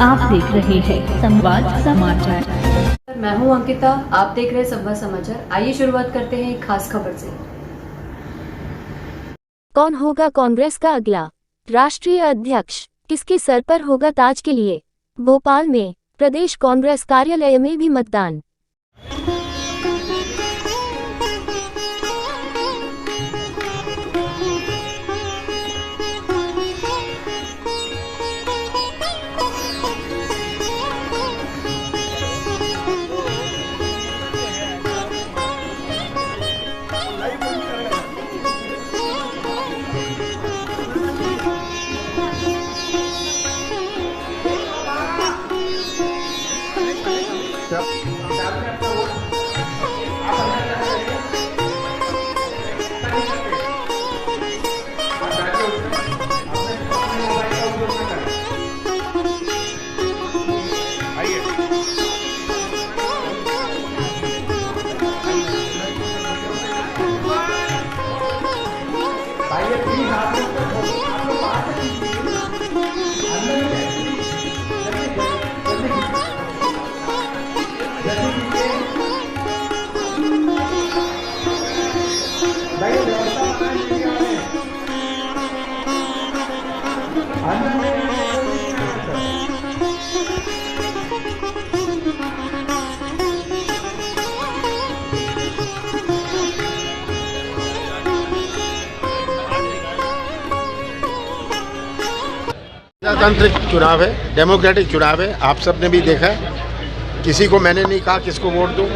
आप देख रहे हैं संवाद समाचार। मैं हूं अंकिता, आप देख रहे हैं संवाद समाचार। आइए शुरुआत करते हैं एक खास खबर से। कौन होगा कांग्रेस का अगला राष्ट्रीय अध्यक्ष? किसके सर पर होगा ताज के लिए? भोपाल में प्रदेश कांग्रेस कार्यालय में भी मतदान। गणतांत्रिक चुनाव है, डेमोक्रेटिक चुनाव है। आप सबने भी देखा है, किसी को मैंने नहीं कहा किसको वोट दूं,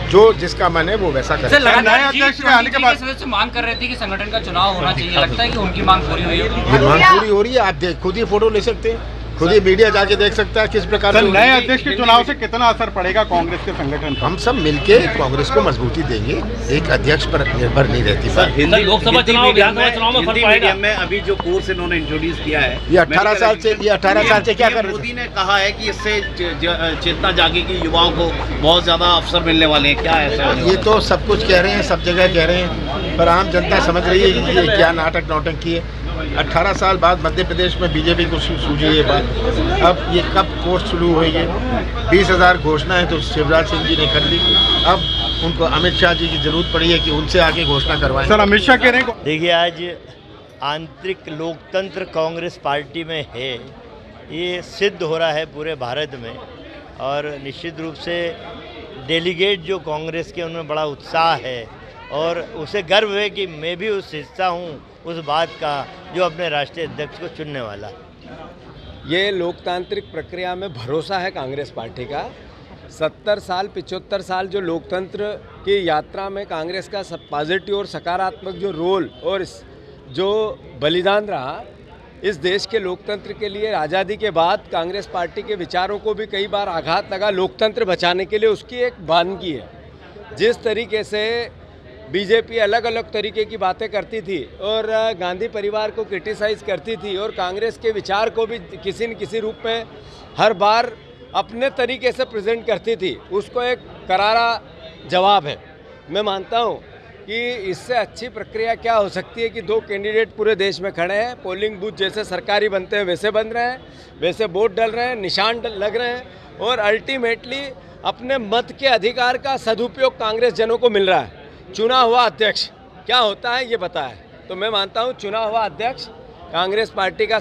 जो जिसका मन है वो वैसा करे। नए अध्यक्ष के आने के बाद सदस्य मांग कर रहे थे कि संगठन का चुनाव होना चाहिए, लगता है कि उनकी मांग पूरी हुई है? मांग पूरी हो रही है। आप देख खुद ही फोटो ले सकते हैं, खुद ही मीडिया जाके देख सकता है किस प्रकार से। नए अध्यक्ष के चुनाव से कितना असर पड़ेगा कांग्रेस के संगठन पर? हम सब मिलके कांग्रेस को मजबूती देंगे, एक अध्यक्ष पर निर्भर नहीं रहती। हिंदी लोकसभा चुनाव, विधानसभा चुनाव में फर्क पड़ेगा। में अभी जो कोर्स इन्होंने इंट्रोड्यूस किया है, ये 18 साल से क्या कर रहे थे? मोदी ने कहा है कि इससे चेतना जागेगी, युवाओं को बहुत ज्यादा अवसर मिलने वाले हैं। क्या ऐसा? ये तो सब कुछ कह रहे हैं, सब जगह कह रहे हैं, पर आम जनता समझ रही है कि ये क्या नाटक नौटंकी है। 18 साल बाद मध्य प्रदेश में बीजेपी को सूझी ये बात। अब ये कब कोर्स शुरू हुई है? 20,000 घोषणा है तो शिवराज सिंह जी ने कर ली। अब उनको अमित शाह जी की जरूरत पड़ी है कि उनसे आगे घोषणा करवाएं। सर, अमित शाह कह रहे हैं। देखिए, आज आंतरिक लोकतंत्र कांग्रेस पार्टी में है, ये सिद्ध हो रहा है पूरे भारत में। और निश्चित रूप से डेलीगेट जो कांग्रेस के, उनमें बड़ा उत्साह है और उसे गर्व है कि मैं भी उस हिस्सा हूँ उस बात का जो अपने राष्ट्रीय अध्यक्ष को चुनने वाला। ये लोकतांत्रिक प्रक्रिया में भरोसा है कांग्रेस पार्टी का। 70 साल 75 साल जो लोकतंत्र की यात्रा में कांग्रेस का सब पॉजिटिव और सकारात्मक जो रोल और जो बलिदान रहा इस देश के लोकतंत्र के लिए, आज़ादी के बाद कांग्रेस पार्टी के विचारों को भी कई बार आघात लगा लोकतंत्र बचाने के लिए, उसकी एक वानगी है। जिस तरीके से बीजेपी अलग अलग तरीके की बातें करती थी और गांधी परिवार को क्रिटिसाइज़ करती थी और कांग्रेस के विचार को भी किसी न किसी रूप में हर बार अपने तरीके से प्रेजेंट करती थी, उसको एक करारा जवाब है। मैं मानता हूं कि इससे अच्छी प्रक्रिया क्या हो सकती है कि दो कैंडिडेट पूरे देश में खड़े हैं, पोलिंग बूथ जैसे सरकारी बनते हैं वैसे बन रहे हैं, वैसे वोट डल रहे हैं, निशान लग रहे हैं और अल्टीमेटली अपने मत के अधिकार का सदुपयोग कांग्रेस जनों को मिल रहा है। चुना हुआ अध्यक्ष क्या होता है ये पता है, तो मैं मानता हूँ चुना हुआ अध्यक्ष कांग्रेस पार्टी का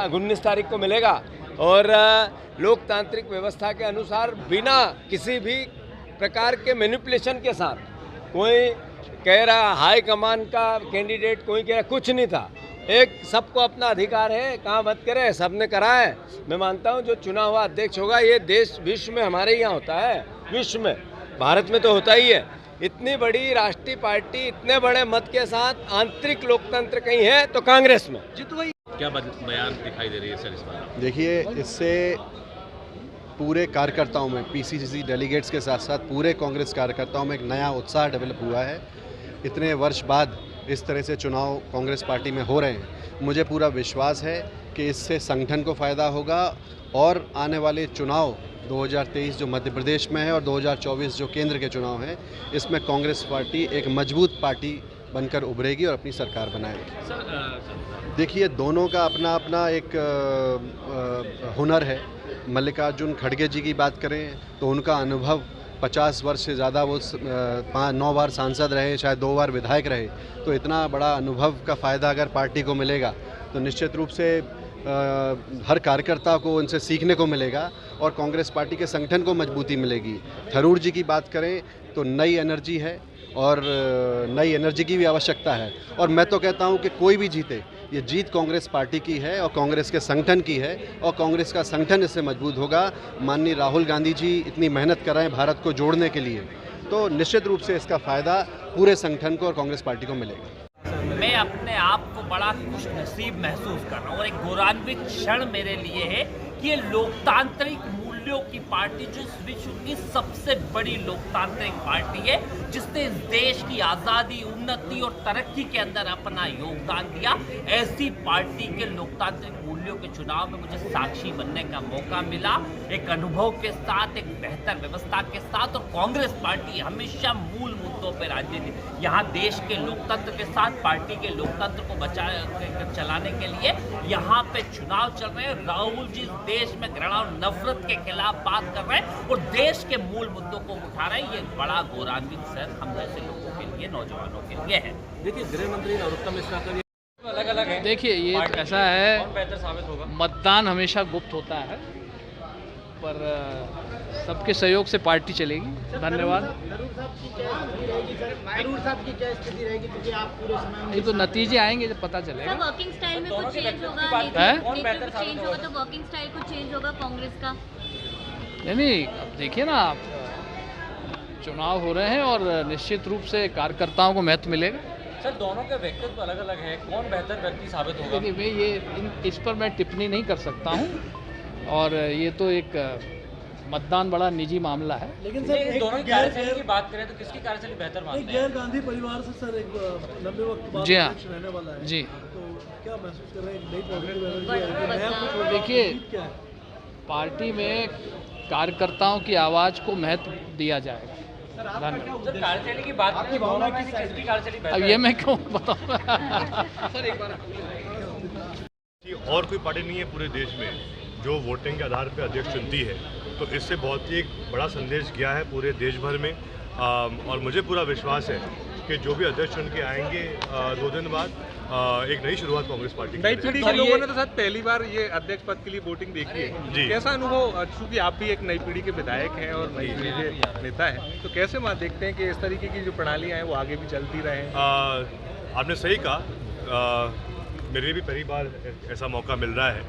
19 तारीख को मिलेगा और लोकतांत्रिक व्यवस्था के अनुसार बिना किसी भी प्रकार के मैनिपुलेशन के साथ, कोई कह रहा हाई कमान का कैंडिडेट, कोई कह रहा कुछ नहीं था, एक सबको अपना अधिकार है, कहाँ मत करे, सबने करा है। मैं मानता हूँ जो चुना हुआ अध्यक्ष होगा, ये देश विश्व में हमारे यहाँ होता है, विश्व में, भारत में तो होता ही है। इतनी बड़ी राष्ट्रीय पार्टी इतने बड़े मत के साथ आंतरिक लोकतंत्र कहीं है तो कांग्रेस में। क्या बयान दिखाई दे रही है सर इस बार? देखिए, इससे पूरे कार्यकर्ताओं में, पीसीसी डेलीगेट्स के साथ साथ पूरे कांग्रेस कार्यकर्ताओं में एक नया उत्साह डेवलप हुआ है। इतने वर्ष बाद इस तरह से चुनाव कांग्रेस पार्टी में हो रहे हैं। मुझे पूरा विश्वास है कि इससे संगठन को फ़ायदा होगा और आने वाले चुनाव 2023 जो मध्य प्रदेश में है और 2024 जो केंद्र के चुनाव हैं, इसमें कांग्रेस पार्टी एक मजबूत पार्टी बनकर उभरेगी और अपनी सरकार बनाएगी। देखिए, दोनों का अपना अपना एक हुनर है मल्लिकार्जुन खड़गे जी की बात करें तो उनका अनुभव 50 वर्ष से ज़्यादा, वो 9 बार सांसद रहे, शायद 2 बार विधायक रहे, तो इतना बड़ा अनुभव का फ़ायदा अगर पार्टी को मिलेगा तो निश्चित रूप से हर कार्यकर्ता को उनसे सीखने को मिलेगा और कांग्रेस पार्टी के संगठन को मजबूती मिलेगी। थरूर जी की बात करें तो नई एनर्जी है और नई एनर्जी की भी आवश्यकता है, और मैं तो कहता हूं कि कोई भी जीते, ये जीत कांग्रेस पार्टी की है और कांग्रेस के संगठन की है, और कांग्रेस का संगठन इससे मजबूत होगा। माननीय राहुल गांधी जी इतनी मेहनत कर रहे हैं भारत को जोड़ने के लिए, तो निश्चित रूप से इसका फ़ायदा पूरे संगठन को और कांग्रेस पार्टी को मिलेगा। मैं अपने आप को बड़ा खुशनसीब महसूस कर रहा हूँ और एक गौरवान्वित क्षण मेरे लिए है कि ये लोकतांत्रिक मूल्यों की पार्टी जो इस विश्व की सबसे बड़ी लोकतांत्रिक पार्टी है, जिसने इस देश की आज़ादी, उन्नति और तरक्की के अंदर अपना योगदान दिया, ऐसी पार्टी के लोकतांत्रिक मूल्यों के चुनाव में मुझे साक्षी बनने का मौका मिला, एक अनुभव के साथ, एक बेहतर व्यवस्था के साथ। और कांग्रेस पार्टी हमेशा मूल मुद्दों पर राजनीति, यहाँ देश के लोकतंत्र के साथ पार्टी के लोकतंत्र को चलाने के लिए यहाँ पे चुनाव चल रहे हैं। राहुल जी देश में घृणा और नफरत के खिलाफ बात कर रहे हैं और देश के मूल मुद्दों को उठा रहे हैं। ये बड़ा गौरवान्वित क्षण हम जैसे लोगों के लिए, नौजवानों के लिए है। देखिए, गृह मंत्री नरोत्तम मिश्रा का अलग अलग है। देखिए, ये ऐसा है, कौन बेहतर साबित होगा? मतदान हमेशा गुप्त होता है, पर सबके सहयोग से पार्टी चलेगी। धन्यवाद। ये तो नतीजे आएंगे जब पता चलेगा। वर्किंग स्टाइल में कुछ चेंज होगा, चेंज होगा तो वर्किंग स्टाइल कुछ चेंज होगा कांग्रेस का? नहीं, अब देखिए ना, आप चुनाव हो रहे हैं और निश्चित रूप से कार्यकर्ताओं को महत्व मिलेगा। सर, दोनों के व्यक्तित्व अलग अलग है, कौन बेहतर व्यक्ति साबित होगा? इस पर मैं टिप्पणी नहीं कर सकता हूँ, और ये तो एक मतदान बड़ा निजी मामला है। लेकिन सर, दोनों की कार्यशैली की बात करें तो किसकी कार्यशैली बेहतर मानते हैं? गैर गांधी परिवार से सर एक लंबे वक्त बाद जी हाँ, रहने वाला है, जी, तो क्या महसूस कर रहे हैं? नई पॉजिटिव एनर्जी है? देखिए, पार्टी में कार्यकर्ताओं की आवाज़ को महत्व दिया जाएगा। कार्यशैली की बात की, किसकी कार्यशैली बेहतर? अब ये मैं क्यों बताऊँ? सर, एक बार और कोई पार्टी नहीं है पूरे देश में जो वोटिंग के आधार पर अध्यक्ष चुनती है, तो इससे बहुत ही एक बड़ा संदेश गया है पूरे देश भर में। और मुझे पूरा विश्वास है कि जो भी अध्यक्ष चुन के आएंगे 2 दिन बाद, एक नई शुरुआत कांग्रेस पार्टी की। नई पीढ़ी के लोगों ने तो सर पहली बार ये अध्यक्ष पद के लिए वोटिंग देखी है जी। कैसा अनुभव, चूंकि आप भी एक नई पीढ़ी के विधायक हैं और नई पीढ़ी के नेता हैं, तो कैसे वहाँ देखते हैं कि इस तरीके की जो प्रणालियाँ हैं वो आगे भी चलती रहें? आपने सही कहा, मेरे भी पहली बार ऐसा मौका मिल रहा है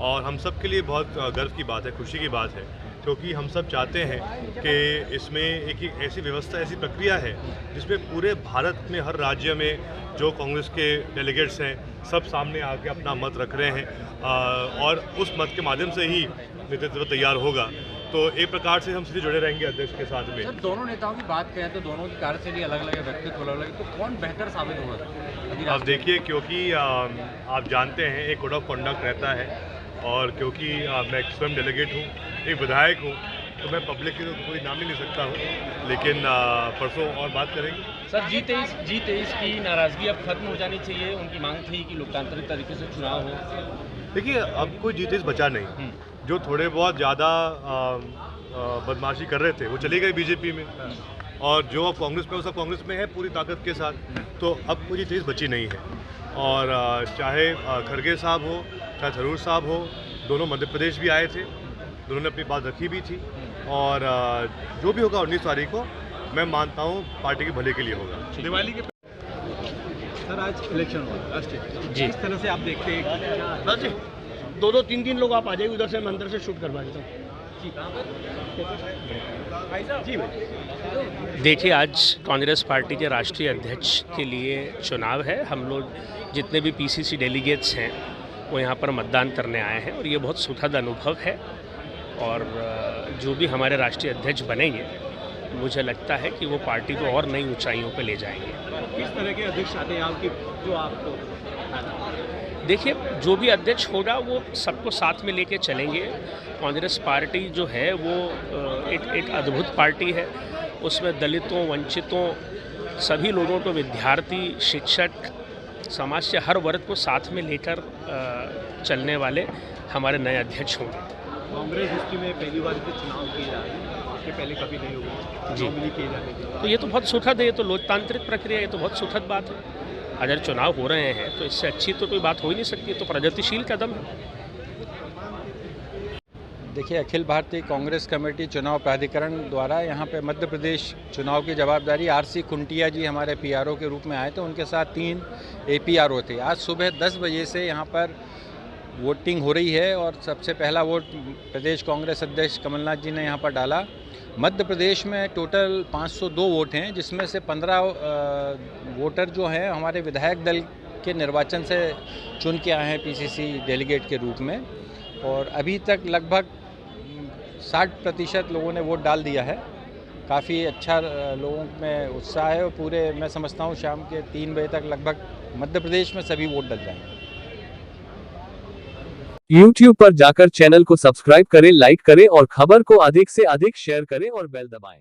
और हम सब के लिए बहुत गर्व की बात है, खुशी की बात है, क्योंकि हम सब चाहते हैं कि इसमें एक ऐसी व्यवस्था, ऐसी प्रक्रिया है जिसमें पूरे भारत में हर राज्य में जो कांग्रेस के डेलीगेट्स हैं सब सामने आके अपना मत रख रहे हैं और उस मत के माध्यम से ही नेतृत्व तैयार होगा। तो एक प्रकार से हम सीधे जुड़े रहेंगे अध्यक्ष के साथ में। सर, दोनों नेताओं की बात करें तो दोनों की कार्यशैली अलग अलग है, व्यक्तित्व अलग अलग है, तो कौन बेहतर साबित होगा? आप देखिए, क्योंकि आप जानते हैं एक कोड ऑफ कॉन्डक्ट रहता है, और क्योंकि मैं एक स्वयं डेलीगेट हूँ, एक विधायक हूँ, तो मैं पब्लिक की तो कोई नाम ही नहीं सकता हूँ, लेकिन परसों और बात करेंगे। सर, G23 की नाराज़गी अब खत्म हो जानी चाहिए, उनकी मांग थी कि लोकतांत्रिक तरीके से चुनाव हो। देखिए, अब कोई G23 बचा नहीं। जो थोड़े बहुत ज़्यादा बदमाशी कर रहे थे वो चले गए बीजेपी में, और जो अब कांग्रेस में, वो सब कांग्रेस में है पूरी ताकत के साथ, तो अब कोई G23 बची नहीं है। और चाहे खड़गे साहब हो, चाहे थरूर साहब हो, दोनों मध्य प्रदेश भी आए थे, दोनों ने अपनी बात रखी भी थी, और जो भी होगा 19 तारीख को, मैं मानता हूँ पार्टी के भले के लिए होगा। दिवाली के सर आज इलेक्शन हुआ राष्ट्रीय जी, इस तरह से आप देखते हैं? बस 2-3 लोग आप आ जाइए, उधर से मैं अंदर से शूट करवा देता हूँ। देखिए, आज कांग्रेस पार्टी के राष्ट्रीय अध्यक्ष के लिए चुनाव है। हम लोग जितने भी PCC डेलीगेट्स हैं वो यहाँ पर मतदान करने आए हैं, और ये बहुत सुखद अनुभव है। और जो भी हमारे राष्ट्रीय अध्यक्ष बनेंगे, मुझे लगता है कि वो पार्टी को और नई ऊंचाइयों पर ले जाएंगे। किस तरह के अध्यक्ष आते हैं आपकी, जो आपको? देखिए, जो भी अध्यक्ष होगा वो सबको साथ में लेके चलेंगे। कांग्रेस पार्टी जो है वो एक अद्भुत पार्टी है, उसमें दलितों, वंचितों, सभी लोगों को, विद्यार्थी, शिक्षक, समाज से हर वर्ग को साथ में लेकर चलने वाले हमारे नए अध्यक्ष होंगे। कांग्रेस हिस्ट्री में पहली बार इसे चुनाव किए जा रहे हैं, इसके पहले कभी नहीं हुआ जी। नॉमिनी किए जाते थे। तो ये तो बहुत सुखद है, ये तो लोकतांत्रिक प्रक्रिया, ये तो बहुत सुखद बात है। अगर चुनाव हो रहे हैं तो इससे अच्छी तो कोई बात हो ही नहीं सकती, तो प्रगतिशील कदम है। देखिए, अखिल भारतीय कांग्रेस कमेटी चुनाव प्राधिकरण द्वारा यहाँ पे मध्य प्रदेश चुनाव की जवाबदारी आरसी खुंटिया जी हमारे पीआरओ के रूप में आए थे, उनके साथ 3 एपीआरओ थे। आज सुबह 10 बजे से यहाँ पर वोटिंग हो रही है और सबसे पहला वोट प्रदेश कांग्रेस अध्यक्ष कमलनाथ जी ने यहाँ पर डाला। मध्य प्रदेश में टोटल 502 वोट हैं, जिसमें से 15 वोटर जो हैं हमारे विधायक दल के निर्वाचन से चुन के आए हैं पीसीसी डेलीगेट के रूप में, और अभी तक लगभग 60% लोगों ने वोट डाल दिया है। काफ़ी अच्छा लोगों में उत्साह है और पूरे मैं समझता हूँ शाम के 3 बजे तक लगभग मध्य प्रदेश में सभी वोट डल जाएंगे। YouTube पर जाकर चैनल को सब्सक्राइब करें, लाइक करें और खबर को अधिक से अधिक शेयर करें और बेल दबाएं।